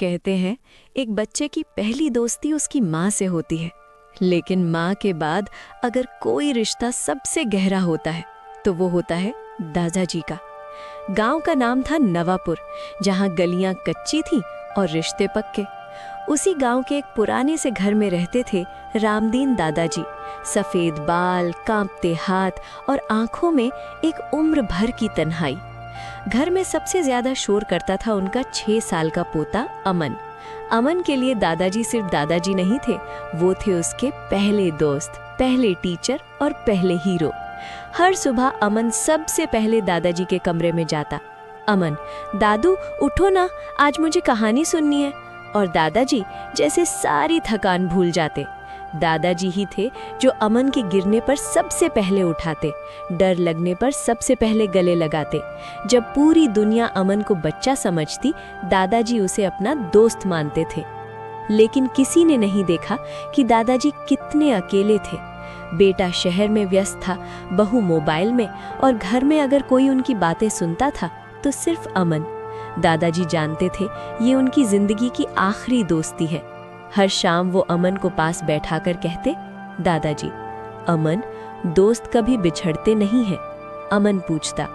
कहते हैं एक बच्चे की पहली दोस्ती उसकी माँ से होती है, लेकिन माँ के बाद अगर कोई रिश्ता सबसे गहरा होता है तो वो होता है दादाजी का। गांव का नाम था नवापुर, जहाँ गलियां कच्ची थीं और रिश्ते पक्के। उसी गांव के एक पुराने से घर में रहते थे रामदीन दादाजी। सफेद बाल, कांपते हाथ और आंखों में एक उम्र भर की तन्हाई। घर में सबसे ज्यादा शोर करता था उनका 6 साल का पोता अमन। अमन के लिए दादाजी सिर्फ दादाजी नहीं थे, वो थे उसके पहले दोस्त, पहले टीचर और पहले हीरो। हर सुबह अमन सबसे पहले दादाजी के कमरे में जाता। अमन, दादू उठो ना, आज मुझे कहानी सुननी है। और दादाजी जैसे सारी थकान भूल जाते। दादाजी ही थे जो अमन के गिरने पर सबसे पहले उठाते, डर लगने पर सबसे पहले गले लगाते। जब पूरी दुनिया अमन को बच्चा समझती, दादाजी उसे अपना दोस्त मानते थे। लेकिन किसी ने नहीं देखा कि दादाजी कितने अकेले थे। बेटा शहर में व्यस्त था, बहू मोबाइल में, और घर में अगर कोई उनकी बातें सुनता था तो सिर्फ अमन। दादाजी जानते थे ये उनकी जिंदगी की आखिरी दोस्ती है। हर शाम वो अमन को पास बैठाकर कहते, दादाजी, अमन, दोस्त कभी बिछड़ते नहीं हैं। अमन पूछता,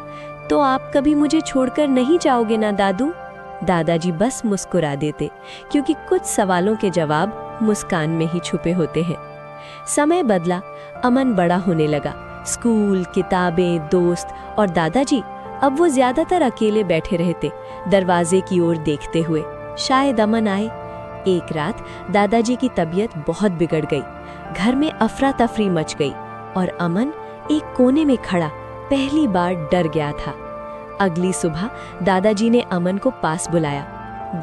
तो आप कभी मुझे छोड़कर नहीं जाओगे ना दादू? दादाजी बस मुस्कुरा देते, क्योंकि कुछ सवालों के जवाब मुस्कान में ही छुपे होते हैं। समय बदला, अमन बड़ा होने लगा। स्कूल, किताबें, दोस्त और दादाजी। अब वो ज्यादातर अकेले बैठे रहते, दरवाजे की ओर देखते हुए। शायद अमन आए। एक रात दादाजी की तबीयत बहुत बिगड़ गई। घर में अफरा तफरी मच गई और अमन एक कोने में खड़ा पहली बार डर गया था। अगली सुबह दादाजी ने अमन को पास बुलाया।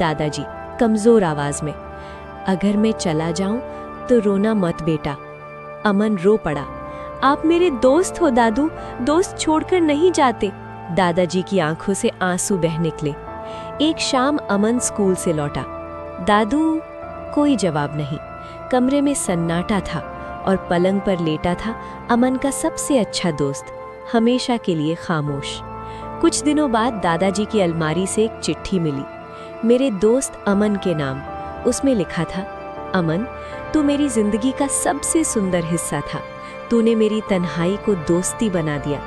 दादाजी कमजोर आवाज में, अगर मैं चला जाऊं तो रोना मत बेटा। अमन रो पड़ा। आप मेरे दोस्त हो दादू, दोस्त छोड़कर नहीं जाते। दादाजी की आंखों से आंसू बह निकले। एक शाम अमन स्कूल से लौटा। दादू, कोई जवाब नहीं। कमरे में सन्नाटा था और पलंग पर लेटा था अमन का सबसे अच्छा दोस्त, हमेशा के लिए खामोश। कुछ दिनों बाद दादाजी की अलमारी से एक चिट्ठी मिली, मेरे दोस्त अमन के नाम। उसमें लिखा था, अमन, तू मेरी जिंदगी का सबसे सुंदर हिस्सा था। तूने मेरी तन्हाई को दोस्ती बना दिया।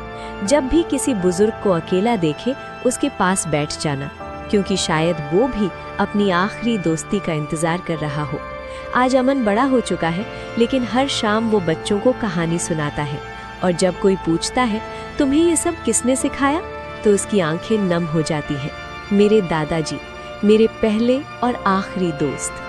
जब भी किसी बुजुर्ग को अकेला देखे, उसके पास बैठ जाना, क्योंकि शायद वो भी अपनी आखिरी दोस्ती का इंतजार कर रहा हो। आज अमन बड़ा हो चुका है, लेकिन हर शाम वो बच्चों को कहानी सुनाता है। और जब कोई पूछता है, तुम्हें ये सब किसने सिखाया, तो उसकी आंखें नम हो जाती हैं। मेरे दादाजी, मेरे पहले और आखिरी दोस्त।